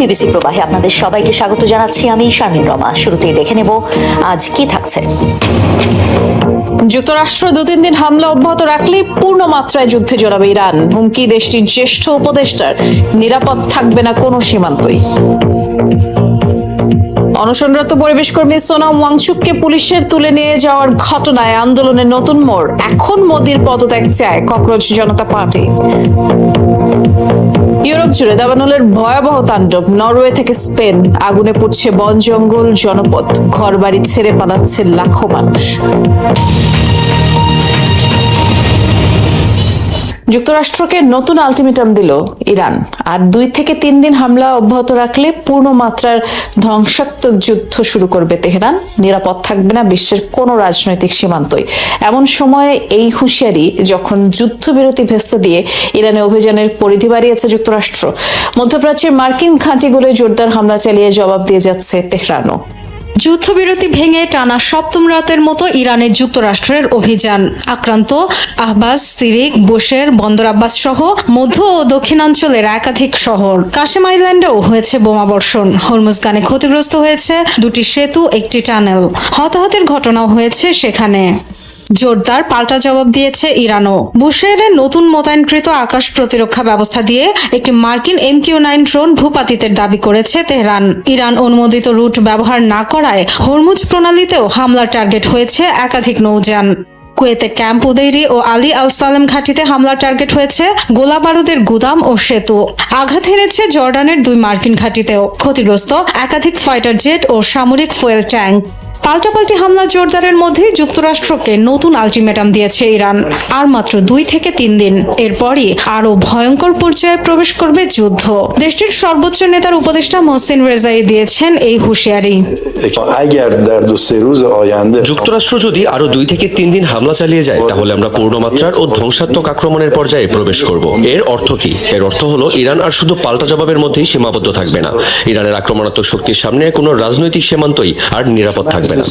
BBC প্রবাহে আপনাদের সবাইকে স্বাগত জানাচ্ছি। আমি শারমিন রমা। শুরুতেই দেখে নেব আজ কি থাকছে। যুক্তরাষ্ট্র 2-3 দিন হামলা অব্যাহত রাখলে পূর্ণ মাত্রায় যুদ্ধে জড়াবে ইরান। হুমকি দেশটির জ্যেষ্ঠ উপদেষ্টার, নিরাপদ থাকবে না কোনো সীমান্তই। অনশনরত পরিবেশ কর্মী সোনাম ওয়াংচুককে পুলিশের তুলে নিয়ে যাওয়ার ঘটনায় আন্দোলনের নতুন মোড়। এখন মোদির পদত্যাগ চায় ককরোচ জনতা পার্টি। ইউরোপ জুড়ে দাবানলের ভয়াবহ তাণ্ডব। নরওয়ে থেকে স্পেন, আগুনে পুড়ছে বন জঙ্গল, জনপদ, ঘরবাড়ি ছেড়ে পালাচ্ছে লাখো মানুষ। যুক্তরাষ্ট্রকে নতুন আলটিমেটাম দিল ইরান। আর 2 থেকে 3 দিন হামলা অব্যাহত রাখলে পূর্ণ মাত্রার ধ্বংসাত্মক যুদ্ধ শুরু করবে তেহরান। নিরাপদ থাকবে না বিশ্বের কোনো রাজনৈতিক সীমান্তই। এমন সময়ে এই হুঁশিয়ারি যখন যুদ্ধবিরতি ভেস্তে দিয়ে ইরানে অভিযানের পরিধি বাড়িয়েছে যুক্তরাষ্ট্র। মধ্যপ্রাচ্যের মার্কিন ঘাঁটিগুলোয় জোরদার হামলা চালিয়ে জবাব দিয়ে যাচ্ছে তেহরানও। যুদ্ধবিরতি ভেঙে টানা 7ম রাতের মতো ইরানের যুক্তরাষ্ট্রের অভিযান। আক্রান্ত আহবাজ, সিরিক, বুশের, বন্দর আব্বাস সহ মধ্য ও দক্ষিণাঞ্চলের একাধিক শহর। কাশেম আইল্যান্ডেও হয়েছে বোমাবর্ষণ। হরমুজগানে ক্ষতিগ্রস্ত হয়েছে 2টি সেতু, 1টি টানেল। হতাহতের ঘটনাও হয়েছে সেখানে। জোরদার পাল্টা জবাব দিয়েছে ইরানও। বুশেহরের নতুন মোতায়েনকৃত আকাশ প্রতিরক্ষা ব্যবস্থা দিয়ে একটি মার্কিন MQ-9 ড্রোন ভূপাতিতের দাবি করেছে তেহরান। ইরান অনুমোদিত রুট ব্যবহার না করায় হরমুজ প্রণালীতেও হামলার টার্গেট হয়েছে একাধিক নৌযান। কুয়েতে ক্যাম্প উদেইরি ও আলী আল সালেম ঘাঁটিতে হামলার টার্গেট হয়েছে গোলা বারুদের গুদাম ও সেতু। আঘাত হেনেছে জর্ডানের 2 মার্কিন ঘাঁটিতেও। ক্ষতিগ্রস্ত একাধিক ফাইটার জেট ও সামরিক ফুয়েল ট্যাঙ্ক। পাল্টাপাল্টি হামলা জোরদারের মধ্যেই যুক্তরাষ্ট্রকে নতুন আলটিমেটাম দিয়েছে ইরান। আর মাত্র 2 থেকে 3 দিন, এরপরই আরো ভয়ঙ্কর পর্যায়ে প্রবেশ করবে যুদ্ধ। দেশটির সর্বোচ্চ নেতার উপদেষ্টা মোহসিন রেজাই দিয়েছেন এই হুঁশিয়ারি। যুক্তরাষ্ট্র যদি আরো 2 থেকে 3 দিন হামলা চালিয়ে যায়, তাহলে আমরা পূর্ণমাত্রার ও ধ্বংসাত্মক আক্রমণের পর্যায়ে প্রবেশ করব। এর অর্থ কি? এর অর্থ হলো ইরান আর শুধু পাল্টা জবাবের মধ্যেই সীমাবদ্ধ থাকবে না। ইরানের আক্রমণাত্মক শক্তির সামনে কোনো রাজনৈতিক সীমান্তই আর নিরাপদ থাকবে না।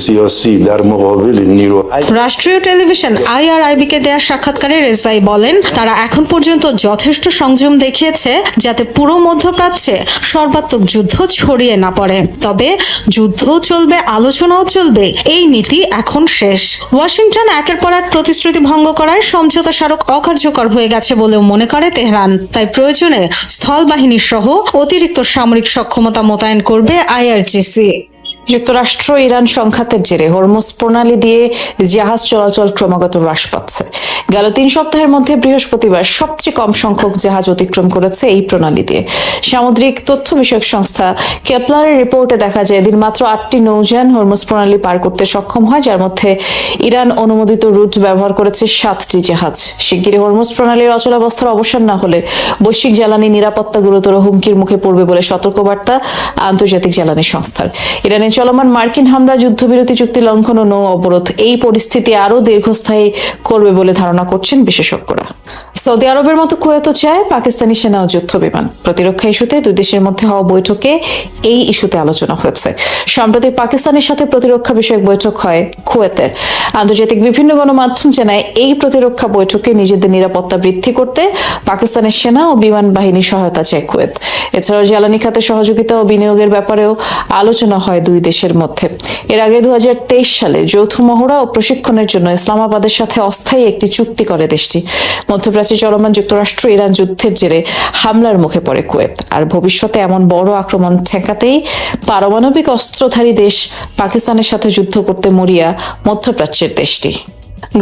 রাষ্ট্রীয় টেলিভিশন IRIB কে দেয়া সাক্ষাৎকারে রেজাই বলেন, তারা এখন পর্যন্ত যথেষ্ট সংযম দেখিয়েছে যাতে পুরো মধ্যপ্রাচ্যে সর্বাত্মক যুদ্ধ ছড়িয়ে না পড়ে। তবে যুদ্ধও চলবে, আলোচনাও চলবে, এই নীতি এখন শেষ। ওয়াশিংটন একের পর এক প্রতিশ্রুতি ভঙ্গ করায় সমঝোতা স্মারক অকার্যকর হয়ে গেছে বলেও মনে করে তেহরান। তাই প্রয়োজনে স্থল বাহিনী সহ অতিরিক্ত সামরিক সক্ষমতা মোতায়েন করবে IRGC। যুক্তরাষ্ট্র ইরান সংঘাতের জেরে হরমুজ প্রণালী দিয়ে জাহাজ চলাচল ক্রমাগত হ্রাস পাচ্ছে। গেল 3 সপ্তাহের মধ্যে বৃহস্পতিবার সবচেয়ে কম সংখ্যক জাহাজ অতিক্রম করেছে এই প্রণালী দিয়ে। সামুদ্রিক তথ্য বিষয়ক সংস্থা কেপলারের রিপোর্টে দেখা যায় এদিন মাত্র 8টি নৌযান হরমুজ প্রণালী পার করতে সক্ষম হয়, যার মধ্যে ইরান অনুমোদিত রুট ব্যবহার করেছে 7টি জাহাজ। শিগগিরই হরমুজ প্রণালীর অচলাবস্থার অবসান না হলে বৈশ্বিক জ্বালানি নিরাপত্তা গুরুতর হুমকির মুখে পড়বে বলে সতর্কবার্তা আন্তর্জাতিক জ্বালানি সংস্থার। ইরানে চলমান মার্কিন হামলা, যুদ্ধবিরতি চুক্তি লঙ্ঘন ও নৌ অবরোধ এই পরিস্থিতি আরও দীর্ঘস্থায়ী করবে বলে ধারণা করছেন বিশেষজ্ঞরা। সৌদি আরবের মতো কুয়েতও চায় পাকিস্তানি সেনা ও যুদ্ধ বিমান। প্রতিরক্ষা ইস্যুতে 2 দেশের মধ্যে হওয়া বৈঠকে এই ইস্যুতে আলোচনা হয়েছে। সম্প্রতি পাকিস্তানের সাথে প্রতিরক্ষা বিষয়ক বৈঠক হয় কুয়েতের। আন্তর্জাতিক বিভিন্ন গণমাধ্যম জানায় এই প্রতিরক্ষা বৈঠকে নিজেদের নিরাপত্তা বৃদ্ধি করতে পাকিস্তানের সেনা ও বিমান বাহিনীর সহায়তা চায় কুয়েত। এছাড়াও জ্বালানি খাতে সহযোগিতা ও বিনিয়োগের ব্যাপারেও আলোচনা হয় 2 দেশের মধ্যে। এর আগে 2023 সালে যৌথ মহড়া ও প্রশিক্ষণের জন্য ইসলামাবাদের সাথে অস্থায়ী একটি চুক্তি করে দেশটি। মধ্যপ্রাচ্যে চলমান যুক্তরাষ্ট্র ইরান যুদ্ধের জেরে হামলার মুখে পড়ে কুয়েত। আর ভবিষ্যতে এমন বড় আক্রমণ ঠেকাতেই পারমাণবিক অস্ত্রধারী দেশ পাকিস্তানের সাথে যুদ্ধ করতে মরিয়া মধ্যপ্রাচ্যের দেশটি।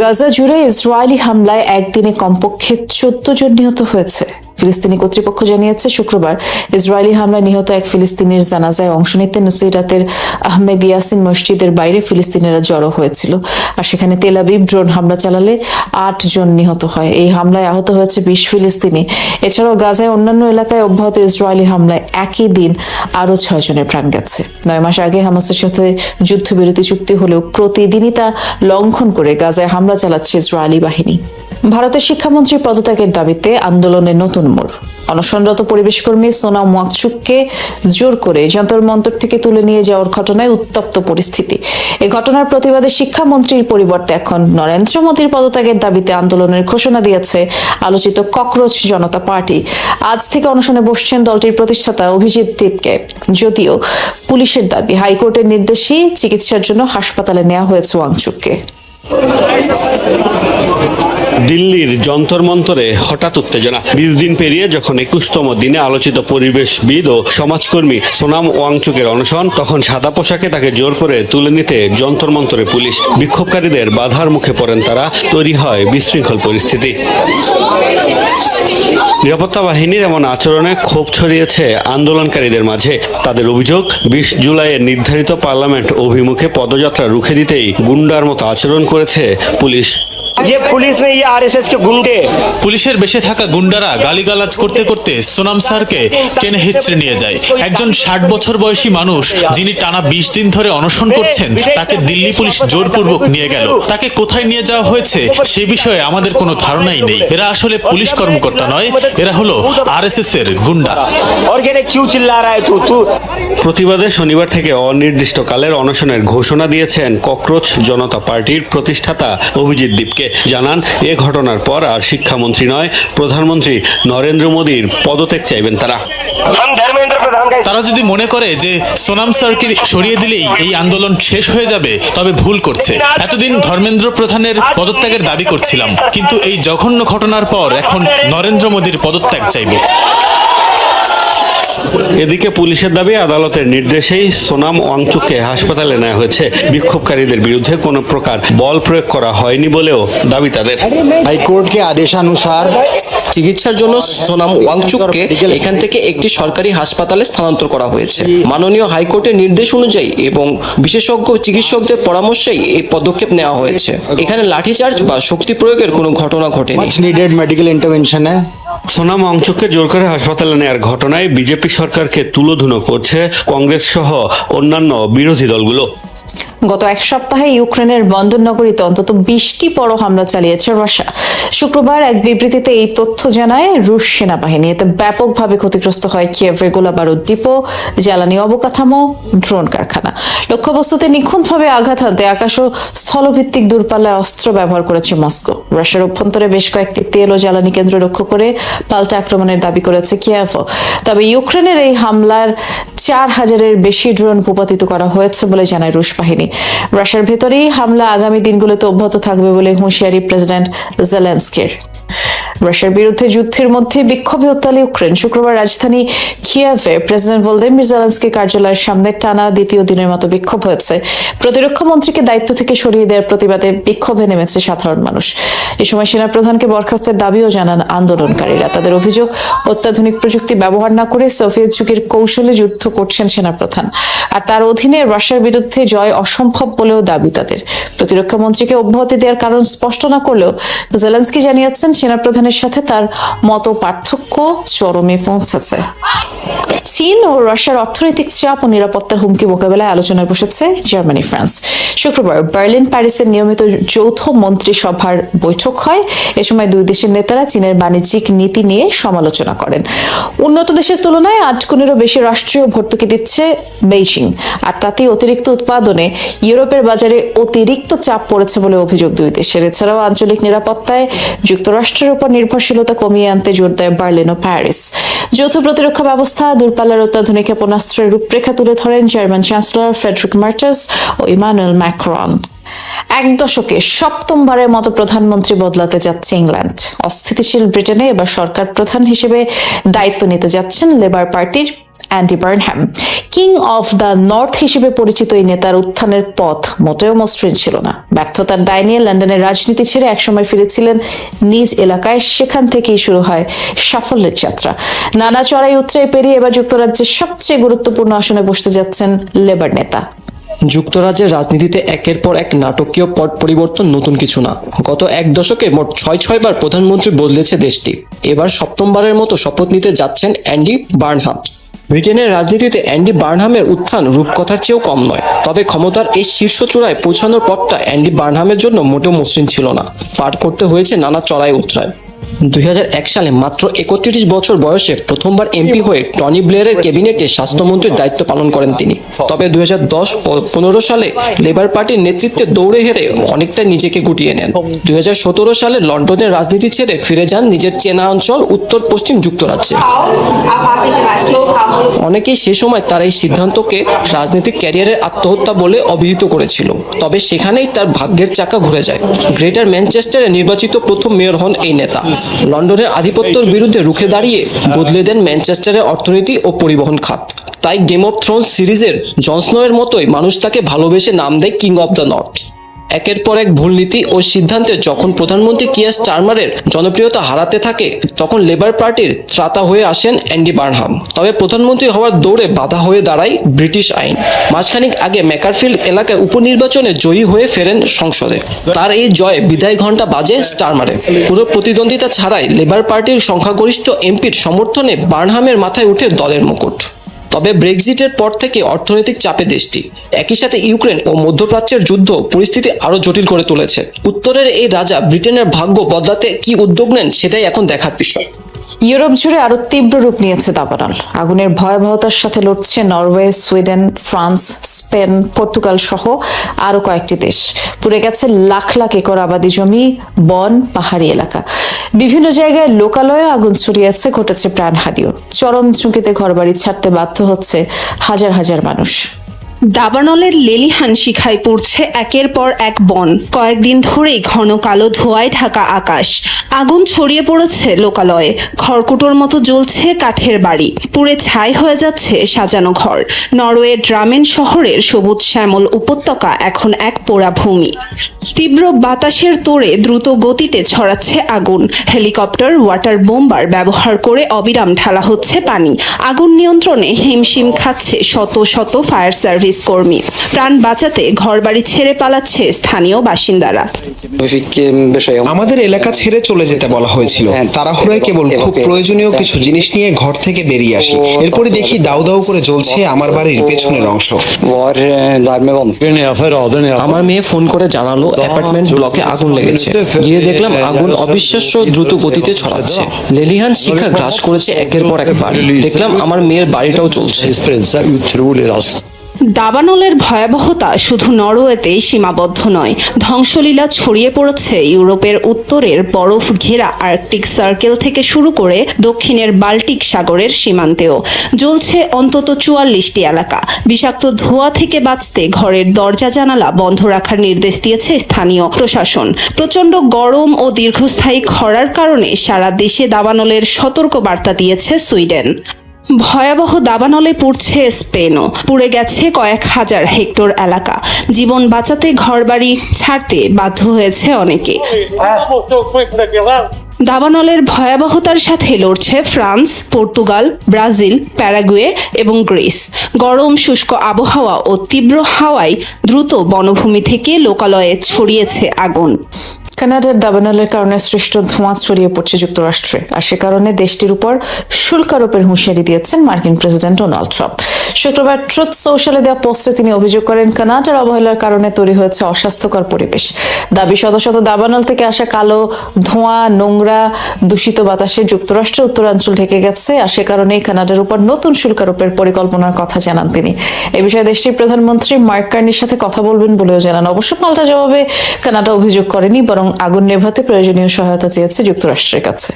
গাজা জুড়ে ইসরায়েলি হামলায় একদিনে কমপক্ষে 14 জন নিহত হয়েছে। ফিলিস্তিনি কর্তৃপক্ষ জানিয়েছে শুক্রবার ইসরায়েলি হামলায় নিহত এক ফিলিস্তিনির জানাজায় অংশ নিতে নুসইরাতের আহমেদ ইয়াসিন মসজিদের বাইরে ফিলিস্তিনিরা জড়ো হয়েছিল। আর সেখানে তেল আবিব ড্রোন হামলা চালালে 8 জন নিহত হয়। এই হামলায় আহত হয়েছে 20 ফিলিস্তিনি। এছাড়াও গাজায় অন্যান্য এলাকায় অব্যাহত ইসরায়েলি হামলায় একই দিন আরও 6 জনের প্রাণ গেছে। 9 মাস আগে হামাসের সাথে যুদ্ধবিরতি চুক্তি হলেও প্রতিদিনই তা লঙ্ঘন করে গাজায় হামলা চালাচ্ছে ইসরায়েলি বাহিনী। ভারতের শিক্ষামন্ত্রী পদত্যাগের দাবিতে আন্দোলনের নতুন মোড়। অনশনরত পরিবেশ কর্মী সোনাম ওয়াংচুককে জোর করে যন্তর মন্তর থেকে তুলে নিয়ে যাওয়ার ঘটনায় উত্তপ্ত পরিস্থিতি। এই ঘটনার প্রতিবাদে শিক্ষামন্ত্রীর পরিবর্তে এখন নরেন্দ্র মোদীর পদত্যাগের দাবিতে আন্দোলনের ঘোষণা দিয়েছে আলোচিত ককরোচ জনতা পার্টি। আজ থেকে অনশনে বসছেন দলটির প্রতিষ্ঠাতা অভিজিৎ দেবকে। যদিও পুলিশের দাবি, হাইকোর্টের নির্দেশেই চিকিৎসার জন্য হাসপাতালে নেওয়া হয়েছে ওয়াংচুককে। দিল্লির যন্তর মন্তরে হঠাৎ উত্তেজনা। 20 দিন পেরিয়ে যখন 21তম দিনে আলোচিত পরিবেশবিদ ও সমাজকর্মী সোনাম ওয়াংচুকের অনশন, তখন সাদা পোশাকে তাকে জোর করে তুলে নিতে যন্তর মন্তরে পুলিশ। বিক্ষোভকারীদের বাধার মুখে পড়েন তারা, তৈরি হয় বিশৃঙ্খল পরিস্থিতি। নিরাপত্তা বাহিনীর এমন আচরণে ক্ষোভ ছড়িয়েছে আন্দোলনকারীদের মাঝে। তাদের অভিযোগ, 20 জুলাইয়ের নির্ধারিত পার্লামেন্ট অভিমুখে পদযাত্রা রুখে দিতেই গুন্ডার মতো আচরণ করেছে পুলিশ। পুলিশের বেশে থাকা গুন্ডারা গালিগালাজ করতে করতে সোনাম স্যারকে টেনে হিচড়ে নিয়ে যায়। একজন 60 বছর বয়সী মানুষ, যিনি টানা 20 দিন ধরে অনশন করছেন, তাকে দিল্লি পুলিশ জোরপূর্বক নিয়ে গেল। তাকে কোথায় নিয়ে যাওয়া হয়েছে সে বিষয়ে আমাদের কোনো ধারণাই নেই। এরা আসলে পুলিশ কর্মকর্তা নয়, এরা হলো আরএসএস এর গুন্ডা। প্রতিবাদে শনিবার থেকে অনির্দিষ্টকালের অনশনের ঘোষণা দিয়েছেন ককরোচ জনতা পার্টির প্রতিষ্ঠাতা অভিজিৎ দীপকে। জানান, এ ঘটনার পর আর শিক্ষামন্ত্রী নয়, প্রধানমন্ত্রী নরেন্দ্র মোদীর পদত্যাগ চাইবেন তারা। তারা যদি মনে করে যে সোনাম স্যারকে সরিয়ে দিলেই এই আন্দোলন শেষ হয়ে যাবে, তবে ভুল করছে। এতদিন ধর্মেন্দ্র প্রধানের পদত্যাগের দাবি করছিলাম, কিন্তু এই জঘন্য ঘটনার পর এখন নরেন্দ্র মোদীর পদত্যাগ চাইব। এদিকে পুলিশের দাবি, আদালতের নির্দেশেই সোনাম ওয়াংচুককে হাসপাতালে নেওয়া হয়েছে। বিক্ষোভকারীদের বিরুদ্ধে কোনো প্রকার বল প্রয়োগ করা হয়নি বলেও দাবি তাদের। हाईकोर्ट के आदेशानुसार চিকিৎসার জন্য সোনাম ওয়াংচুককে এখান থেকে একটি সরকারি হাসপাতালে স্থানান্তর করা হয়েছে। মাননীয় হাইকোর্টের নির্দেশ অনুযায়ী এবং বিশেষজ্ঞ চিকিৎসকদের পরামর্শেই এই পদক্ষেপ নেওয়া হয়েছে। এখানে লাঠিচার্জ বা শক্তি প্রয়োগের কোনো ঘটনা ঘটেনি। मच नीडेड मेडिकल इंटरवेंशन है। সোনাম ওয়াংচুককে জোর করে হাসপাতালে নেওয়ার ঘটনায় বিজেপি সরকারকে তুলোধুনো করছে কংগ্রেস সহ অন্যান্য বিরোধী দলগুলো। গত এক সপ্তাহে ইউক্রেনের বন্দর নগরীতে অন্তত 20টি বড় হামলা চালিয়েছে রাশিয়া। শুক্রবার এক বিবৃতিতে এই তথ্য জানায় রুশ সেনাবাহিনী। এতে ব্যাপকভাবে ক্ষতিগ্রস্ত হয় কিয়েভের গোলাবারুদ ডিপো, জ্বালানি অবকাঠামো, ড্রোন কারখানা। লক্ষ্যবস্তুতে নিখুঁতভাবে আঘাত হানতে আকাশ ও স্থলভিত্তিক দূরপাল্লায় অস্ত্র ব্যবহার করেছে মস্কো। রাশিয়ার অভ্যন্তরে বেশ কয়েকটি তেল ও জ্বালানি কেন্দ্র লক্ষ্য করে পাল্টা আক্রমণের দাবি করেছে কিয়েভও। তবে ইউক্রেনের এই হামলার 4000-এর বেশি ড্রোন ভূপাতিত করা হয়েছে বলে জানায় রুশ বাহিনী। রাশিয়ার ভেতরেই হামলা আগামী দিনগুলোতে অব্যাহত থাকবে বলে হুঁশিয়ারি প্রেসিডেন্ট জেলেনস্কির। রাশিয়ার বিরুদ্ধে যুদ্ধের মধ্যে বিক্ষোভে উত্তাল ইউক্রেন। শুক্রবার রাজধানী কিয়েভে প্রেসিডেন্ট ভলোদিমির জেলেনস্কির কার্যালয়ের সামনে টানা দ্বিতীয় দিনের মতো বিক্ষোভ হয়েছে। প্রতিরক্ষা মন্ত্রীকে দায়িত্ব থেকে সরিয়ে দেওয়ার প্রতিবাদে বিক্ষোভে নেমেছে সাধারণ মানুষ। এ সময় সেনাপ্রধানকে বরখাস্তের দাবিও জানান আন্দোলনকারীরা। তাদের অভিযোগ, অত্যাধুনিক প্রযুক্তি ব্যবহার না করে সোভিয়েত যুগের কৌশলে যুদ্ধ করছেন সেনাপ্রধান, আর তার অধীনে রাশিয়ার বিরুদ্ধে জয় অসম্ভব বলেও দাবি তাদের। প্রতিরক্ষা মন্ত্রীকে অব্যাহতি দেওয়ার কারণ স্পষ্ট না করলেও জেলেনস্কি জানিয়েছেন সেনাপ্রধানের সাথে তার মত পার্থক্য চরমে পৌঁছেছে। চীন ও রাশিয়ার অর্থনৈতিক চাপ ও নিরাপত্তার হুমকি মোকাবেলায় আলোচনায় বসেছে জার্মানি, ফ্রান্স। শুক্রবার বার্লিন প্যারিসের নিয়মিত যৌথ মন্ত্রিসভার বৈঠক হয়। এ সময় দুই দেশের নেতারা চীনের বাণিজ্যিক নীতি নিয়ে সমালোচনা করেন। উন্নত দেশের তুলনায় 8 গুণেরও বেশি রাষ্ট্রীয় ভর্তুকি দিচ্ছে বেইজিং, আর তাতে অতিরিক্ত উৎপাদনে ইউরোপের বাজারে অতিরিক্ত চাপ পড়েছে বলে অভিযোগ দুই দেশের। এছাড়াও আঞ্চলিক নিরাপত্তায় যুক্তরাষ্ট্রের উপর নির্ভরশীলতা কমিয়ে আনতে জোর দেয় বার্লিন ও প্যারিস। যৌথ প্রতিরক্ষা ব্যবস্থা, দূরপাল্লার অত্যাধুনিক ক্ষেপণাস্ত্রের রূপরেখা তুলে ধরেন জার্মান চ্যান্সেলর ফ্রেডরিক মার্টেস ও ইমানুয়েল ম্যাক্রন। এক দশকে সপ্তমবারের মতো প্রধানমন্ত্রী বদলাতে যাচ্ছে ইংল্যান্ড। অস্থিতিশীল ব্রিটেনে এবার সরকার প্রধান হিসেবে দায়িত্ব নিতে যাচ্ছেন লেবার পার্টির Andy Burnham. King of the north হিসেবে পরিচিত এই নেতার উত্থানের পথ মোটেও মসৃণ ছিল না। ব্যর্থতার দায় নিয়ে লন্ডনের রাজনীতি ছেড়ে একসময় ফিরেছিলেন নিজ এলাকায়। সেখান থেকেই শুরু হয় সাফল্যের যাত্রা। নানা চড়াই উতরাই পেরিয়ে এবার যুক্তরাজ্যের সবচেয়ে গুরুত্বপূর্ণ আসনে বসতে যাচ্ছেন লেবার নেতা। যুক্তরাজ্যের রাজনীতিতে একের পর এক নাটকীয় পট পরিবর্তন নতুন কিছু না। গত এক দশকে মোট 6 বার প্রধানমন্ত্রী বদলেছে দেশটি। এবার সপ্তমবারের মতো শপথ নিতে যাচ্ছেন অ্যান্ডি বার্নহ্যাম। ব্রিটেনের রাজনীতিতে অ্যান্ডি বার্নহামের উত্থান রূপকথার চেয়েও কম নয়। তবে ক্ষমতার এই শীর্ষ চূড়ায় পৌঁছানোর পথটা অ্যান্ডি বার্নহামের জন্য মোটেও মসৃণ ছিল না। পার করতে হয়েছে নানা চড়াই উতরায়। 2001 সালে মাত্র 31 বছর বয়সে প্রথমবার এমপি হয়ে টনি ব্লেয়ারের ক্যাবিনেটে স্বাস্থ্যমন্ত্রীর দায়িত্ব পালন করেন তিনি। তবে 2010 ও 15 সালে লেবার পার্টির নেতৃত্বে দৌড়ে হেরে অনেকটা নিজেকে গুটিয়ে নেন। 2017 সালে লন্ডনের রাজনীতি ছেড়ে ফিরে যান নিজের চেনা অঞ্চল উত্তর পশ্চিম যুক্তরাজ্যে। অনেকেই সে সময় তার এই সিদ্ধান্তকে রাজনৈতিক ক্যারিয়ারের আত্মহত্যা বলে অভিহিত করেছিল। তবে সেখানেই তার ভাগ্যের চাকা ঘুরে যায়। গ্রেটার ম্যানচেস্টারে নির্বাচিত প্রথম মেয়র হন এই নেতা। লন্ডনের আধিপত্যের বিরুদ্ধে রুখে দাঁড়িয়ে বদলে দেন ম্যানচেস্টারের অর্থনীতি ও পরিবহন খাত। তাই গেম অফ থ্রোনস সিরিজের জন স্নোয়ের মতোই মানুষ তাকে ভালোবেসে নাম দেয় কিং অফ দ্য নর্থ। একের পর এক ভুল নীতি ও সিদ্ধান্তে যখন প্রধানমন্ত্রী কিয়ার স্টারমারের জনপ্রিয়তা হারাতে থাকে, তখন লেবার পার্টির ত্রাতা হয়ে আসেন অ্যান্ডি বার্নহাম। তবে প্রধানমন্ত্রী হওয়ার দৌড়ে বাধা হয়ে দাঁড়ায় ব্রিটিশ আইন। মাসখানেক আগে ম্যাকারফিল্ড এলাকায় উপনির্বাচনে জয়ী হয়ে ফেরেন সংসদে। তার এই জয়ে বিদায় ঘণ্টা বাজে স্টারমারে। পুরো প্রতিদ্বন্দ্বিতা ছাড়াই লেবার পার্টির সংখ্যাগরিষ্ঠ এমপির সমর্থনে বার্নহামের মাথায় উঠে দলের মুকুট। তবে ব্রেক্সিটের পর থেকে অর্থনৈতিক চাপে দেশটি, একই সাথে ইউক্রেন ও মধ্যপ্রাচ্যের যুদ্ধ পরিস্থিতি আরো জটিল করে তুলেছে। উত্তরের এই রাজা ব্রিটেনের ভাগ্য বদলাতে কি উদ্যোগ নেন সেটাই এখন দেখার বিষয়। ইউরোপ জুড়ে আরো তীব্র রূপ নিয়েছে দাবানল। আগুনের ভয়াবহতার সাথে লড়ছে Norway, Sweden, France, Spain, Portugal সহ আরো কয়েকটি দেশ। পুড়ে গেছে লাখ লাখ একর আবাদি জমি, বন, পাহাড়ি এলাকা। বিভিন্ন জায়গায় লোকালয়ে আগুন ছড়িয়েছে, ঘটেছে প্রাণহানিও। চরম ঝুঁকিতে ঘরবাড়ি ছাড়তে বাধ্য হচ্ছে হাজার হাজার মানুষ। দাবানলের লেলিহান শিখায় পড়ছে একের পর এক বন। কয়েকদিন ধরেই ঘন কালো ধোঁয়ায় ঢাকা আকাশ। আগুন ছড়িয়ে পড়েছে লোকালয়ে। খড়কুটোর মতো জ্বলছে কাঠের বাড়ি। পুড়ে ছাই হয়ে যাচ্ছে সাজানো ঘর। নরওয়ের ড্রামেন শহরের সবুজ শ্যামল উপত্যকা এখন এক পোড়া ভূমি। তীব্র বাতাসের তোড়ে দ্রুত গতিতে ছড়াচ্ছে আগুন। হেলিকপ্টার, ওয়াটার বোম্বার ব্যবহার করে অবিরাম ঢালা হচ্ছে পানি। আগুন নিয়ন্ত্রণে হিমশিম খাচ্ছে শত শত ফায়ার সার্ভিস কর্মী। প্রাণ বাঁচাতে ঘরবাড়ি ছেড়ে পালাচ্ছে স্থানীয় বাসিন্দারা। আমাদের এলাকা ছেড়ে চলে যেতে বলা হয়েছিল। তাড়াহুড়ায় কেবল খুব প্রয়োজনীয় কিছু জিনিস নিয়ে ঘর থেকে বেরিয়ে আসি। এরপরে দেখি দাউ দাউ করে জ্বলছে আমার বাড়ির পেছনের অংশ। আমার মেয়ে ফোন করে জানালো অ্যাপার্টমেন্ট ব্লকে আগুন লেগেছে। গিয়ে দেখলাম আগুন অবিশ্বাস্য দ্রুত গতিতে ছড়াচ্ছে। লেলিহান শিখা গ্রাস করেছে একের পর এক বাড়ি। দেখলাম আমার মেয়ের বাড়িটাও চলছে। দাবানলের ভয়াবহতা শুধু নরওয়েতেই সীমাবদ্ধ নয়। ধ্বংসলীলা ছড়িয়ে পড়েছে ইউরোপের উত্তরের বরফ ঘেরা আর্কটিক সার্কেল থেকে শুরু করে দক্ষিণের বাল্টিক সাগরের সীমান্তেও। জ্বলছে অন্তত 44টি এলাকা। বিষাক্ত ধোঁয়া থেকে বাঁচতে ঘরের দরজা জানালা বন্ধ রাখার নির্দেশ দিয়েছে স্থানীয় প্রশাসন। প্রচণ্ড গরম ও দীর্ঘস্থায়ী খরার কারণে সারা দেশে দাবানলের সতর্ক বার্তা দিয়েছে সুইডেন। ভয়াবহ দাবানলে পুড়ছে স্পেনও। পুড়ে গেছে কয়েক হাজার হেক্টর এলাকা। জীবন বাঁচাতে ঘরবাড়ি ছাড়তে বাধ্য হয়েছে অনেকে। দাবানলের ভয়াবহতার সাথে লড়ছে ফ্রান্স, পর্তুগাল, ব্রাজিল, প্যারাগুয়ে এবং গ্রিস। গরম শুষ্ক আবহাওয়া ও তীব্র হাওয়ায় দ্রুত বনভূমি থেকে লোকালয়ে ছড়িয়েছে আগুন। কানাডার দাবানলের কারণে সৃষ্ট ধোঁয়া ছড়িয়ে পড়ছে যুক্তরাষ্ট্রে, আর সে কারণে দেশটির উপর শুল্ক আরোপের হুঁশিয়ারি দিয়েছেন মার্কিন প্রেসিডেন্ট ডোনাল্ড ট্রাম্প। শুক্রবার ট্রুথ সোশ্যালে দেওয়া পোস্টে তিনি অভিযোগ করেন, কানাডার অবহেলার কারণে তৈরি হয়েছে অস্বাস্থ্যকর পরিবেশ। দাবি, শত শত দাবানল থেকে আসা কালো ধোঁয়া, নোংরা, দূষিত বাতাসে যুক্তরাষ্ট্রের উত্তরাঞ্চল ঢেকে গেছে, আর সে কারণেই কানাডার উপর নতুন শুল্ক আরোপের পরিকল্পনার কথা জানান তিনি। এ বিষয়ে দেশটির প্রধানমন্ত্রী মার্ক কার্নির সাথে কথা বলবেন বলেও জানান। অবশ্য পাল্টা জবাবে কানাডা অভিযোগ করেনি, বরং আগুন নেভাতে প্রয়োজনীয় সহায়তা চেয়েছে যুক্তরাষ্ট্রের কাছে।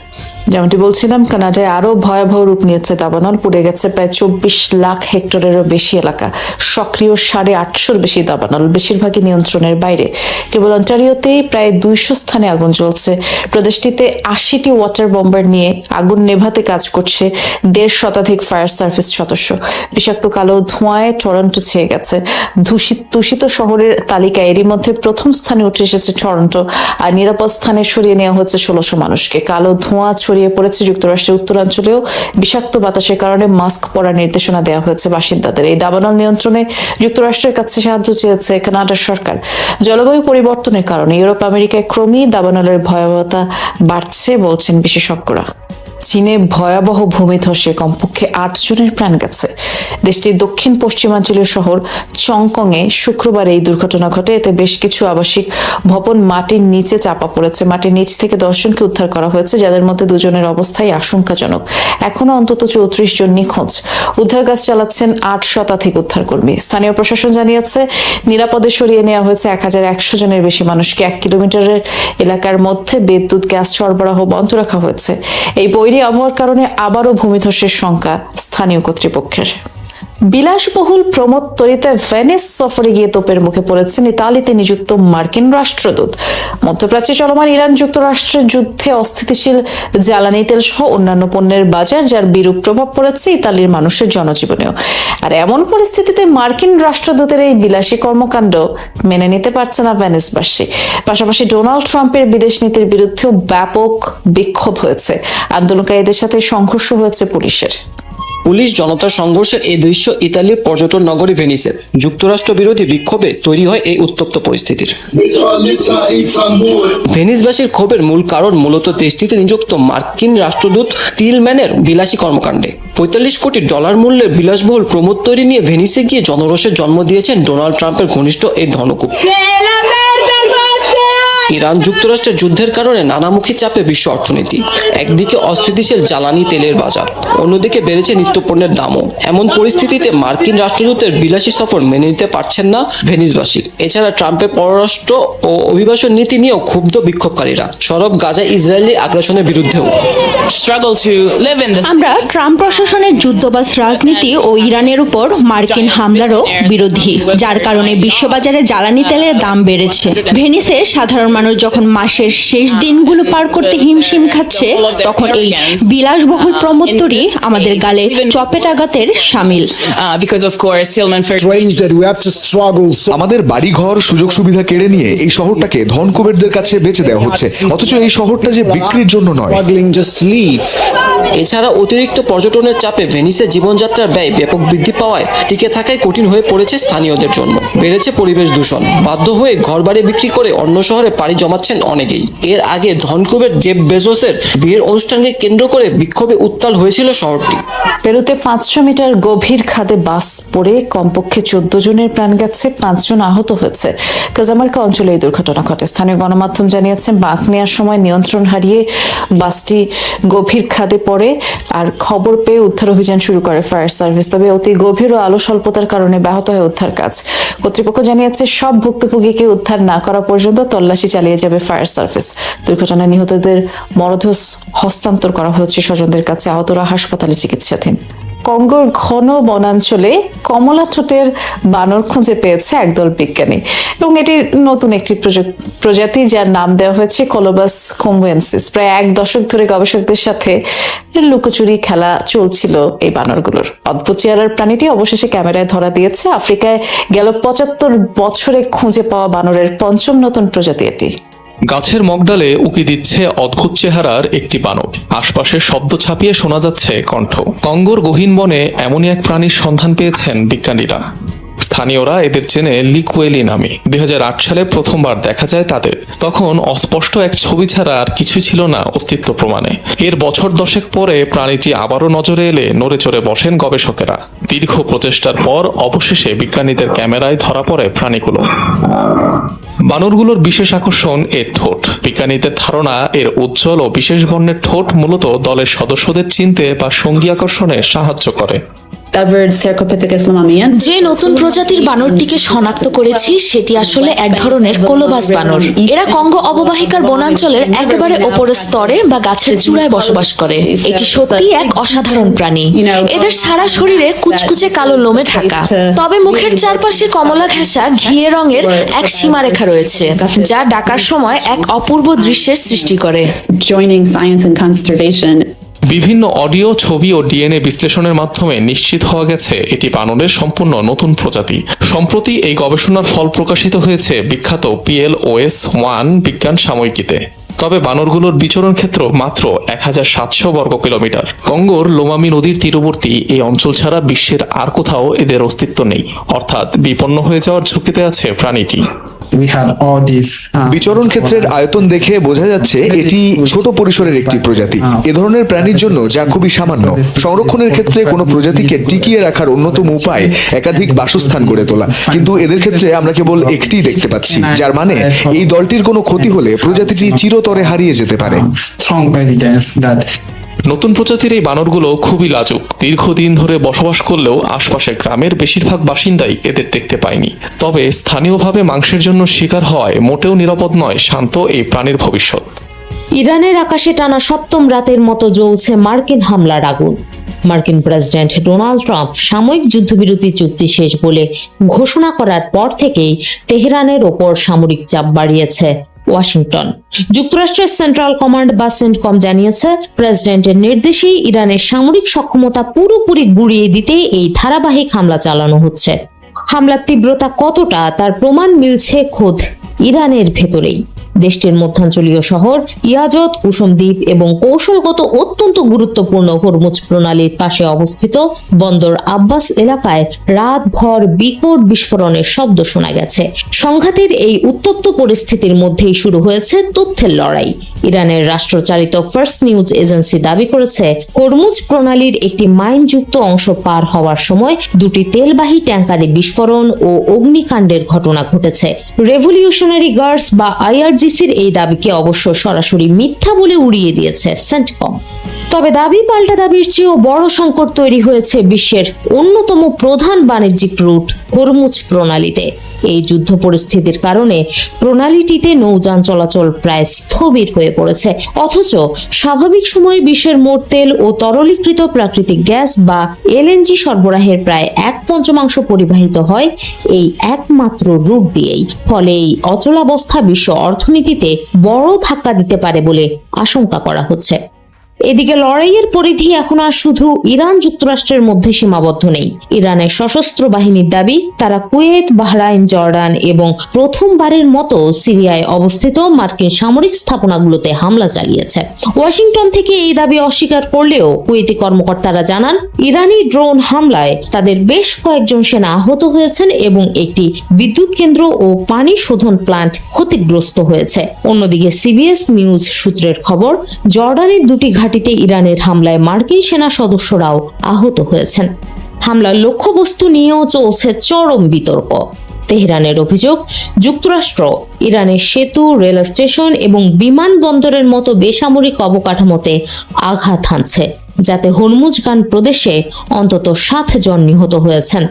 যেমনটি বলছিলাম, কানাডায় আরো ভয়াবহ রূপ নিয়েছে দাবানল। পুড়ে গেছে প্রায় 24 লাখ হেক্টরেরও বেশি এলাকা। সক্রিয় 850-র বেশি দাবানল, বেশিরভাগই নিয়ন্ত্রণের বাইরে। কেবল অন্টারিওতেই প্রায় 200 স্থানে আগুন জ্বলছে। প্রদেশটিতে 80টি ওয়াটার বম্বার নিয়ে আগুন নেভাতে কাজ করছে 1.5 শতাধিক ফায়ার সার্ভিস সদস্য। বিষাক্ত কালো ধোঁয়ায় টরন্টো ছেয়ে গেছে। দূষিত শহরের তালিকায় এরই মধ্যে প্রথম স্থানে উঠে এসেছে টরন্টো, আর নিরাপদ স্থানে সরিয়ে নেওয়া হচ্ছে 1600 মানুষকে। কালো ধোঁয়া ছড়িয়ে পড়েছে যুক্তরাষ্ট্রের উত্তরাঞ্চলেও। বিষাক্ত বাতাসের কারণে মাস্ক পরার নির্দেশনা দেওয়া হয়েছে বাসিন্দাদের। এই দাবানল নিয়ন্ত্রণে যুক্তরাষ্ট্রের কাছে সাহায্য চেয়েছে কানাডার সরকার। জলবায়ু পরিবর্তনের কারণে ইউরোপ আমেরিকায় ক্রমেই দাবানলের ভয়াবহতা বাড়ছে বলছেন বিশেষজ্ঞরা। চীনে ভয়াবহ ভূমিধসে কমপক্ষে 8 জনের প্রাণ গেছে। দেশটির দক্ষিণ পশ্চিমাঞ্চলীয় শহর চংকংয়ে শুক্রবার এই দুর্ঘটনা ঘটে। এতে বেশ কিছু আবাসিক ভবন মাটির নিচে চাপা পড়েছে। মাটির নিচ থেকে 10 জনকে উদ্ধার করা হয়েছে, যাদের মধ্যে 2 জনের অবস্থাই আশঙ্কাজনক। এখনো অন্তত 34 জন নিখোঁজ। উদ্ধার কাজ চালাচ্ছেন 8 শতাধিক উদ্ধারকর্মী। স্থানীয় প্রশাসন জানিয়েছে নিরাপদে সরিয়ে নেওয়া হয়েছে 1100 জনের বেশি মানুষকে। 1 কিলোমিটারের এলাকার মধ্যে বিদ্যুৎ গ্যাস সরবরাহ বন্ধ রাখা হয়েছে। এই বৈরী আবহাওয়ার কারণে আবারও ভূমিধসের শঙ্কা স্থানীয় কর্তৃপক্ষের। বিলাসবহুল প্রমোদতরীতে ভেনিস সফরে গিয়ে তোপের মুখে পড়েছেন ইতালিতে নিযুক্ত মার্কিন রাষ্ট্রদূত। মধ্যপ্রাচ্যে চলমান ইরান যুক্তরাষ্ট্রের যুদ্ধে অস্থিতিশীল জ্বালানি তেল সহ অন্যান্য পণ্যের বাজার, যার বিরূপ প্রভাব পড়েছে ইতালির মানুষের জনজীবনেও। আর এমন পরিস্থিতিতে মার্কিন রাষ্ট্রদূতের এই বিলাসী কর্মকাণ্ড মেনে নিতে পারছে না ভেনিসবাসী। পাশাপাশি ডোনাল্ড ট্রাম্পের বিদেশ নীতির বিরুদ্ধেও ব্যাপক বিক্ষোভ হয়েছে। আন্দোলনকারীদের সাথে সংঘর্ষ হয়েছে পুলিশের। পুলিশ জনতার সংঘর্ষের এই দৃশ্য ইতালির পর্যটন নগরী ভেনিসের। যুক্তরাষ্ট্র বিরোধী বিক্ষোভে তৈরি হয় এই উত্তপ্ত পরিস্থিতির। ভেনিসবাসীর ক্ষোভের মূল কারণ মূলত দেশটিতে নিযুক্ত মার্কিন রাষ্ট্রদূত টিলম্যানের বিলাসী কর্মকাণ্ডে। $45 কোটি মূল্যের বিলাসবহুল প্রমোদ তৈরি নিয়ে ভেনিসে গিয়ে জনরোষের জন্ম দিয়েছেন ডোনাল্ড ট্রাম্পের ঘনিষ্ঠ এই ধনকুব। ইরান যুক্তরাষ্ট্রের যুদ্ধের কারণে নানামুখী চাপে বিশ্ব অর্থনীতি। একদিকে অস্থিতিশীল জ্বালানি তেলের বাজার, অন্যদিকে বেড়েছে নিত্যপণ্যের দামও। এমন পরিস্থিতিতে মার্কিন রাষ্ট্রদূতের বিলাসী সফর মেনে নিতে পারছেন না ভেনিসবাসী। এছাড়া ট্রাম্পের পররাষ্ট্র ও অভিবাসন নীতি নিয়েও ক্ষুব্ধ বিক্ষোভকারীরা। সরব গাজায় ইসরায়েলি আগ্রাসনের বিরুদ্ধেও। আমরা ট্রাম্প প্রশাসনের যুদ্ধবাজ রাজনীতি ও ইরানের উপর মার্কিন হামলারও বিরোধী, যার কারণে বিশ্ববাজারে জ্বালানি তেলের দাম বেড়েছে। ভেনিসে সাধারণ মানুষ যখন মাসের শেষ দিনগুলো পার করতে হিমশিম খাচ্ছে, তখন এই বিলাসবহুল প্রমোদতরী আমাদের গালে চপেটাঘাতের শামিল। আমাদের বাড়িঘর সুযোগ সুবিধা কেড়ে নিয়ে এই শহরটাকে ধনকুবেরদের কাছে বেচে দেওয়া হচ্ছে, অথচ এই শহরটা যে বিক্রির জন্য নয়। এছাড়া অতিরিক্ত পর্যটনের চাপে ভেনিসে জীবনযাত্রার ব্যয় ব্যাপক বৃদ্ধি পাওয়ায় টিকে থাকাই কঠিন হয়ে পড়েছে স্থানীয়দের জন্য। বেড়েছে পরিবেশ দূষণ। বাধ্য হয়ে ঘরবাড়ি বিক্রি করে অন্য শহরে পাড়ি জমাচ্ছেন অনেকেই। এর আগে ধনকুবের জেফ বেজোসের বিয়ের অনুষ্ঠানকে কেন্দ্র করে বিক্ষোভে উত্তাল হয়েছিল শহরটি। পেরুতে 500 মিটার গভীর খাদে বাস পড়ে কমপক্ষে 14 জনের প্রাণ গেছে, 5 জন আহত হয়েছে। কাজামার্কা অঞ্চলে এই দুর্ঘটনা ঘটে। স্থানীয় গণমাধ্যম জানিয়েছে বাঁক নেওয়ার সময় নিয়ন্ত্রণ হারিয়ে বাসটি গভীর খাদে পড়ে। আর খবর পেয়ে উদ্ধার অভিযান শুরু করে ফায়ার সার্ভিস। তবে অতি গভীর ও আলো স্বল্পতার কারণে ব্যাহত হয় উদ্ধার কাজ। কর্তৃপক্ষ জানিয়েছে সব ভুক্তভোগীকে উদ্ধার না করা পর্যন্ত তল্লাশি চালিয়ে যাবে ফায়ার সার্ভিস। দুর্ঘটনায় নিহতদের মরদেহ হস্তান্তর করা হয়েছে স্বজনদের কাছে। আহতরা হাসপাতালে চিকিৎসাধীন। কঙ্গোর ঘন বনাঞ্চলে কমলা ঠোঁটের বানর খুঁজে পেয়েছে একদল বিজ্ঞানী, এবং এটি নতুন একটি প্রজাতি যার নাম দেওয়া হয়েছে কলোবাস কঙ্গুয়েন্সিস। প্রায় 1 দশক ধরে গবেষকদের সাথে লুকোচুরি খেলা চলছিল এই বানরগুলোর। অদ্ভুত চেহারার প্রাণীটি অবশেষে ক্যামেরায় ধরা দিয়েছে। আফ্রিকায় গেল 75 বছরে খুঁজে পাওয়া বানরের 5ম নতুন প্রজাতি এটি। গাছের মগডালে উকি দিচ্ছে অদ্ভুত চেহারার একটি বানর। আশপাশের শব্দ ছাপিয়ে শোনা যাচ্ছে কণ্ঠ। কঙ্গোর গহীন বনে এমনই এক প্রাণীর সন্ধান পেয়েছেন বিজ্ঞানীরা। স্থানীয়রা এদের চেনে লিকুয়েলি নামে। 2008 সালে প্রথমবার দেখা যায় তাদের। তখন অস্পষ্ট এক ছবি ছাড়া আর কিছু ছিল না অস্তিত্ব প্রমাণে। এর বছর 10 পরে প্রাণীটি আবারও নজরে এলে নড়ে চড়ে বসেন গবেষকেরা। দীর্ঘ প্রচেষ্টার পর অবশেষে বিজ্ঞানীদের ক্যামেরায় ধরা পড়ে প্রাণীগুলো। বানরগুলোর বিশেষ আকর্ষণ এর ঠোঁট। বিজ্ঞানীদের ধারণা এর উজ্জ্বল ও বিশেষ বর্ণের ঠোঁট মূলত দলের সদস্যদের চিনতে বা সঙ্গী আকর্ষণে সাহায্য করে। যে নতুন প্রজাতির বানরটিকে শনাক্ত করেছি সেটি আসলে এক ধরনের কোলোবাস বানর। এরা কঙ্গো অববাহিকার বনাঞ্চলের একেবারে ওপরের স্তরে বা গাছের চূড়ায় বসবাস করে। এটি সত্যি এক অসাধারণ প্রাণী। এদের সারা শরীরে কুচকুচে কালো লোমে ঢাকা, তবে মুখের চারপাশে কমলা ঘেঁষা ঘিয়ে রঙের এক সীমারেখা রয়েছে, যা ডাকার সময় এক অপূর্ব দৃশ্যের সৃষ্টি করে। বিভিন্ন অডিও, ছবি ও ডিএনএ বিশ্লেষণের মাধ্যমে নিশ্চিত হওয়া গেছে এটি বানরের সম্পূর্ণ নতুন প্রজাতি। সম্প্রতি এই গবেষণার ফল প্রকাশিত হয়েছে বিখ্যাত PLOS ONE বিজ্ঞান সাময়িকীতে। তবে বানরগুলোর বিচরণ ক্ষেত্র মাত্র 1700 বর্গ কিলোমিটার। কঙ্গোর লোমামি নদীর তীরবর্তী এই অঞ্চল ছাড়া বিশ্বের আর কোথাও এদের অস্তিত্ব নেই, অর্থাৎ বিপন্ন হয়ে যাওয়ার ঝুঁকিতে আছে প্রাণীটি। বিচরণ ক্ষেত্রের আয়তন দেখে বোঝা যাচ্ছে এটি ছোট পরিসরের একটি প্রজাতি। এ ধরনের প্রাণীর জন্য যা খুবই সামান্য। সংরক্ষণের ক্ষেত্রে কোনো প্রজাতিকে টিকিয়ে রাখার অন্যতম উপায় একাধিক বাসস্থান গড়ে তোলা, কিন্তু এদের ক্ষেত্রে আমরা কেবল একটিই দেখতে পাচ্ছি, যার মানে এই দলটির কোনো ক্ষতি হলে প্রজাতিটি চিরতরে হারিয়ে যেতে পারে। নতুন প্রজাতির এই বানরগুলো খুবই লাজুক। দীর্ঘদিন ধরে বসবাস করলেও আশপাশে গ্রামের বেশিরভাগ বাসিন্দাই এদের দেখতে পায়নি। তবে স্থানীয়ভাবে মাংসের জন্য শিকার হওয়ায় মোটেও নিরাপদ নয় শান্ত এই প্রাণীর ভবিষ্যৎ। ইরানের আকাশে টানা সপ্তম রাতের মতো জ্বলছে মার্কিন হামলার আগুন। মার্কিন প্রেসিডেন্ট ডোনাল্ড ট্রাম্প সাময়িক যুদ্ধবিরতি চুক্তি শেষ বলে ঘোষণা করার পর থেকেই তেহরানের ওপর সামরিক চাপ বাড়িয়েছে ওয়াশিংটন। যুক্তরাষ্ট্রের সেন্ট্রাল কমান্ড বা সেন্টকম জানিয়েছে, প্রেসিডেন্টের নির্দেশেই ইরানের সামরিক সক্ষমতা পুরোপুরি গুঁড়িয়ে দিতে এই ধারাবাহিক হামলা চালানো হচ্ছে। হামলার তীব্রতা কতটা তার প্রমাণ মিলছে খোদ ইরানের ভেতরেই। দেশটির মধ্যাঞ্চলীয় শহর ইয়াজত, কুসুম দ্বীপ এবং কৌশলগত অত্যন্ত গুরুত্বপূর্ণ হরমুজ প্রণালীর পাশে অবস্থিত বন্দর আব্বাস এলাকায় রাতভর বিকট বিস্ফোরণের শব্দ শোনা গেছে। সংঘাতের এই উত্তপ্ত পরিস্থিতির মধ্যেই শুরু হয়েছে তথ্যের লড়াই। ইরানের রাষ্ট্রচালিত ফার্স্ট নিউজ এজেন্সি দাবি করেছে, হরমুজ প্রণালীর একটি মাইনযুক্ত অংশ পার হওয়ার সময় দুটি তেলবাহী ট্যাঙ্কারে বিস্ফোরণ ও অগ্নিকাণ্ডের ঘটনা ঘটেছে। রেভলিউশনারি গার্ডস বা আইআরজিসির এই দাবিকে অবশ্য সরাসরি মিথ্যা বলে উড়িয়ে দিয়েছে সেন্টকম। তবে দাবি পাল্টা দাবির চেয়েও বড় সংকট তৈরি হয়েছে বিশ্বের অন্যতম প্রধান বাণিজ্যিক রুট হরমুজ প্রণালীতে। এই যুদ্ধ পরিস্থিতির কারণে প্রণালীটিতে নৌযান চলাচল প্রায় স্থবির হয়ে পড়েছে। অথচ স্বাভাবিক সময়ে বিশ্বের মোট তেল ও তরলীকৃত প্রাকৃতিক গ্যাস বা এলএনজি সরবরাহের প্রায় 1/5 পরিবাহিত হয় এই একমাত্র রুট দিয়েই। ফলে এই অচলাবস্থা বিশ্ব অর্থনীতিতে বড় ধাক্কা দিতে পারে বলে আশঙ্কা করা হচ্ছে। এদিকে লড়াইয়ের পরিধি এখন আর শুধু ইরান যুক্তরাষ্ট্রের মধ্যে সীমাবদ্ধ নেই। ইরানের সশস্ত্র বাহিনীর দাবি, তারা কুয়েত, বাহরাইন, জর্ডান এবং প্রথমবারের মতো সিরিয়ায় অবস্থিত মার্কিন সামরিক স্থাপনাগুলোতে হামলা চালিয়েছে। ওয়াশিংটন থেকে এই দাবি অস্বীকার করলেও কুয়েতি কর্মকর্তারা জানান, ইরানি ড্রোন হামলায় তাদের বেশ কয়েকজন সেনা আহত হয়েছেন এবং একটি বিদ্যুৎ কেন্দ্র ও পানি শোধন প্ল্যান্ট ক্ষতিগ্রস্ত হয়েছে। অন্যদিকে সিবিএস নিউজ সূত্রের খবর, জর্ডানের দুটি ঘাঁটিতে ইরানের হামলায় মার্কিন সেনা সদস্যরাও আহত হয়েছেন। হামলার লক্ষ্যবস্তু নিয়েও চলছে চরম বিতর্ক। তেহরানের অভিযোগ, যুক্তরাষ্ট্র ইরানের সেতু, রেল স্টেশন এবং বিমানবন্দরের মতো বেসামরিক অবকাঠামোতে আঘাত হানছে, যাতে হরমুজগান প্রদেশে অন্তত 7 জন নিহত হয়েছেন।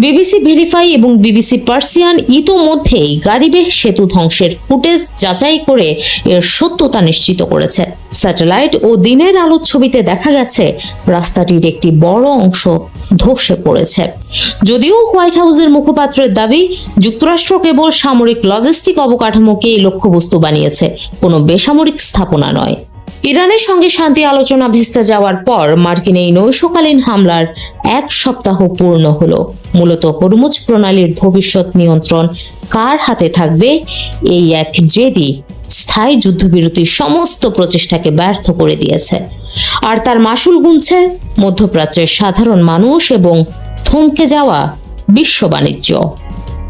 বিবিসি ভেরিফাই এবং বিবিসি পার্সিয়ান ইতোমধ্যেই গারিবেহ সেতু ধ্বংসের ফুটেজ যাচাই করে এর সত্যতা নিশ্চিত করেছে। স্যাটেলাইট ও দিনের আলোর ছবিতে দেখা গেছে রাস্তাটির একটি বড় অংশ ধসে পড়েছে। যদিও হোয়াইট হাউসের মুখপাত্রের দাবি, যুক্তরাষ্ট্র কেবল সামরিক লজিস্টিক অবকাঠামোকে লক্ষ্যবস্তু বানিয়েছে, কোনো বেসামরিক স্থাপনা নয়। ইরানের সঙ্গে শান্তি আলোচনা ভেস্তে যাওয়ার পর মার্কিন এই নৈশকালীন হামলার 1 সপ্তাহ পূর্ণ হলো। মূলত হরমুজ প্রণালীর ভবিষ্যৎ নিয়ন্ত্রণ কার হাতে থাকবে, এই এক জেদি স্থায়ী যুদ্ধবিরতির সমস্ত প্রচেষ্টাকে ব্যর্থ করে দিয়েছে। আর তার মাসুল গুনছে মধ্যপ্রাচ্যের সাধারণ মানুষ এবং থমকে যাওয়া বিশ্ব বাণিজ্য।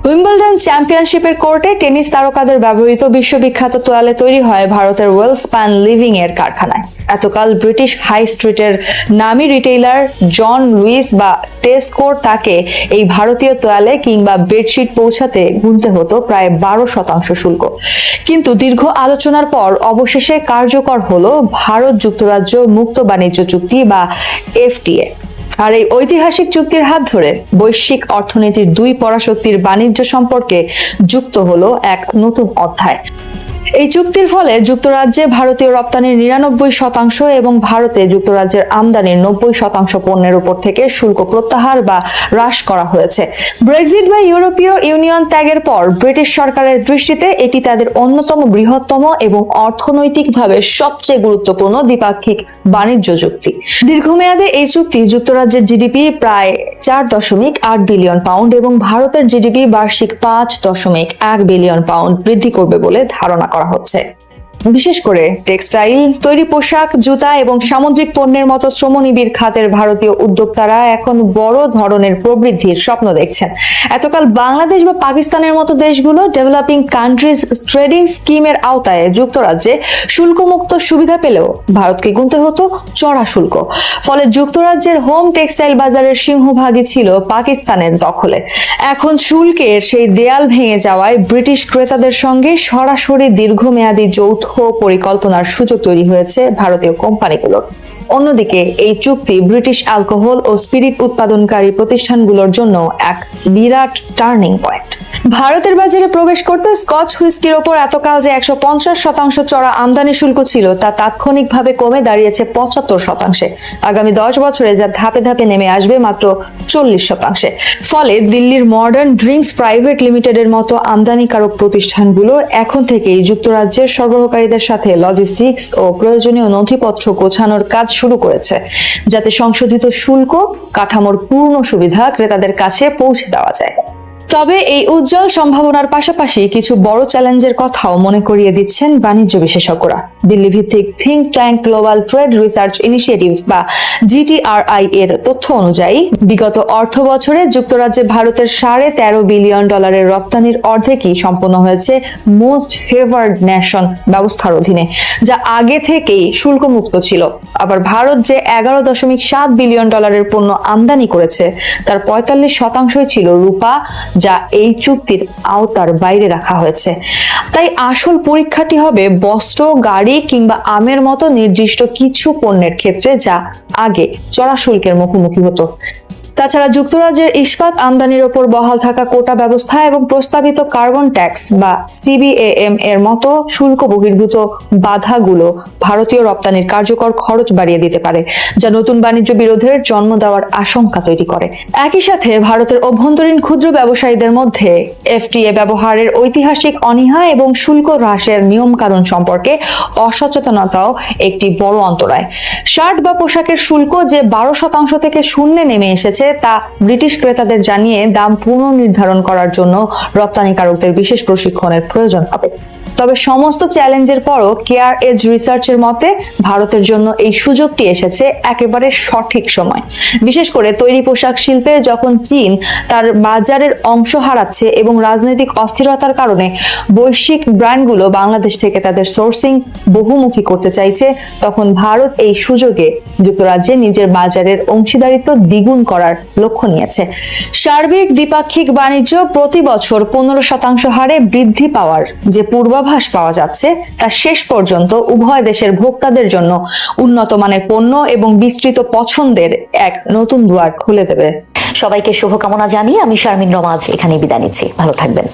উইম্বলডন চ্যাম্পিয়নশিপের কোর্টে টেনিস তারকাদের ব্যবহৃত বিশ্ববিখ্যাত তোয়ালে তৈরি হয় ভারতের ওয়েলস্প্যান লিভিং এর কারখানায়। এতকাল ব্রিটিশ হাই স্ট্রিটের নামী রিটেইলার জন লুইস বা টেসকোর তাকে এই ভারতীয় তোয়ালে কিংবা বেডশিট পৌঁছাতে গুনতে হতো প্রায় 12% শুল্ক। কিন্তু দীর্ঘ আলোচনার পর অবশেষে কার্যকর হলো ভারত যুক্তরাজ্য মুক্ত বাণিজ্য চুক্তি বা এফটিএ। আর এই ঐতিহাসিক চুক্তির হাত ধরে বৈশ্বিক অর্থনীতির 2 পরাশক্তির বাণিজ্য সম্পর্কে যুক্ত হলো এক নতুন অধ্যায়। এই চুক্তির ফলে যুক্তরাজ্যে ভারতীয় রপ্তানির 99% এবং ভারতে যুক্তরাজ্যের আমদানির 90% পণ্যের উপর থেকে শুল্ক প্রত্যাহার বা হ্রাস করা হয়েছে। ব্রেক্সিট বা ইউরোপীয় ইউনিয়ন ত্যাগের পর ব্রিটিশ সরকারের দৃষ্টিতে এটি তাদের অন্যতম বৃহত্তম এবং অর্থনৈতিকভাবে সবচেয়ে গুরুত্বপূর্ণ দ্বিপাক্ষিক বাণিজ্য চুক্তি। দীর্ঘমেয়াদে এই চুক্তি যুক্তরাজ্যের জিডিপি প্রায় 4.8 বিলিয়ন পাউন্ড এবং ভারতের জিডিপি বার্ষিক 5.1 বিলিয়ন পাউন্ড বৃদ্ধি করবে বলে ধারণা করা হচ্ছে। বিশেষ করে টেক্সটাইল, তৈরি পোশাক, জুতা এবং সামুদ্রিক পণ্যের মতো শ্রমনিবিড় খাতের ভারতীয় উদ্যোক্তারা এখন বড় ধরনের প্রবৃদ্ধির স্বপ্ন দেখছেন। এতকাল বাংলাদেশ বা পাকিস্তানের মতো দেশগুলো ডেভেলপিং কান্ট্রিজ ট্রেডিং স্কিমের আওতায় যুক্তরাজ্যে শুল্কমুক্ত সুবিধা পেলেও ভারতকে গুনতে হতো চড়া শুল্ক। ফলে যুক্তরাজ্যের হোম টেক্সটাইল বাজারের সিংহভাগই ছিল পাকিস্তানের দখলে। এখন শুল্কের সেই দেয়াল ভেঙে যাওয়ায় ব্রিটিশ ক্রেতাদের সঙ্গে সরাসরি দীর্ঘমেয়াদী যৌথ পরিকল্পনার সুযোগ তৈরি হয়েছে ভারতীয় কোম্পানিগুলোর। অন্যদিকে এই চুক্তি ব্রিটিশ অ্যালকোহল ও স্পিরিট উৎপাদনকারী প্রতিষ্ঠানগুলোর জন্য এক বিরাট টার্নিং পয়েন্ট। ভারতের বাজারে প্রবেশ করতে স্কচ হুইস্কির ওপর এতকাল যে 150% চড়া আমদানি শুল্ক ছিল তা তাৎক্ষণিকভাবে কমে দাঁড়িয়েছে 75%। আগামী 10 বছরে যা ধাপে ধাপে নেমে আসবে মাত্র 40%। ফলে দিল্লির মডার্ন ড্রিঙ্কস প্রাইভেট লিমিটেডের মতো আমদানিকারক প্রতিষ্ঠানগুলো এখন থেকেই যুক্তরাজ্যের সরবরাহকারীদের সাথে লজিস্টিক্স ও প্রয়োজনীয় নথিপত্র গোছানোর কাজ শুরু করেছে, যাতে সংশোধিত শুল্ক কাঠামোর পূর্ণ সুবিধা ক্রেতাদের কাছে পৌঁছে দেওয়া যায়। তবে এই উজ্জ্বল সম্ভাবনার পাশাপাশি কিছু বড় চ্যালেঞ্জের কথাও মনে করিয়ে দিচ্ছেন বাণিজ্য বিশেষজ্ঞরা। দিল্লি ভিত্তিক think tank global trade research initiative বা GTRI এর তথ্য অনুযায়ী বিগত অর্থ বছরে যুক্তরাজ্যে ভারতের $13.5 বিলিয়ন রপ্তানির অর্ধেকই সম্পন্ন হয়েছে মোস্ট ফেভার্ড নেশন ব্যবস্থার অধীনে, যা আগে থেকেই শুল্কমুক্ত ছিল। আবার ভারত যে $11.7 বিলিয়ন পণ্য আমদানি করেছে তার 45% ছিল রূপা, যা এই চুক্তির আওতার বাইরে রাখা হয়েছে। তাই আসল পরীক্ষাটি হবে বস্ত্র, গাড়ি কিংবা আমের মতো নির্দিষ্ট কিছু পণ্যের ক্ষেত্রে যা আগে চড়া শুল্কের মুখোমুখি হতো। তাছাড়া যুক্তরাজ্যের ইস্পাত আমদানির ওপর বহাল থাকা কোটা ব্যবস্থা এবং প্রস্তাবিত কার্বন ট্যাক্স বা CBAM এর মতো শুল্ক বহির্ভূত বাধাগুলো ভারতীয় রপ্তানির কার্যকর খরচ বাড়িয়ে দিতে পারে, যা নতুন বাণিজ্য বিরোধের জন্ম দেওয়ার আশঙ্কা তৈরি করে। একই সাথে ভারতের অভ্যন্তরীণ ক্ষুদ্র ব্যবসায়ীদের মধ্যে FTA ব্যবহারের ঐতিহাসিক অনীহা এবং শুল্ক হ্রাসের নিয়মকানুন সম্পর্কে অসচেতনতাও একটি বড় অন্তরায়। শার্ট বা পোশাকের শুল্ক যে 12% থেকে শূন্যে নেমে এসেছে তা ব্রিটিশ ক্রেতাদের জানিয়ে দাম পুনর্নির্ধারণ করার জন্য রপ্তানিকারকদের বিশেষ প্রশিক্ষণের প্রয়োজন হবে। তবে সমস্ত চ্যালেঞ্জের পরও কেয়ার এজ রিসার্চের মতে ভারতের জন্য এই সুযোগটি এসেছে একেবারে সঠিক সময়। বিশেষ করে তৈরি পোশাক শিল্পে যখন চীন তার বাজারের অংশ হারাচ্ছে এবং রাজনৈতিক অস্থিরতার কারণে বৈশ্বিক ব্র্যান্ডগুলো বাংলাদেশ থেকে তাদের সোর্সিং বহুমুখী করতে চাইছে, তখন ভারত এই সুযোগে যুক্তরাজ্যে নিজের বাজারের অংশীদারিত্ব দ্বিগুণ করার লক্ষ্য নিয়েছে। সার্বিক দ্বিপাক্ষিক বাণিজ্য প্রতি বছর 15% হারে বৃদ্ধি পাওয়ার যে পূর্বাভাস পাওয়া যাচ্ছে তা শেষ পর্যন্ত উভয় দেশের ভোক্তাদের জন্য উন্নত মানের পণ্য এবং বিস্তৃত পছন্দের এক নতুন দুয়ার খুলে দেবে। সবাইকে শুভকামনা জানিয়ে আমি শারমিন রমা এখানে বিদায় নিচ্ছি। ভালো থাকবেন।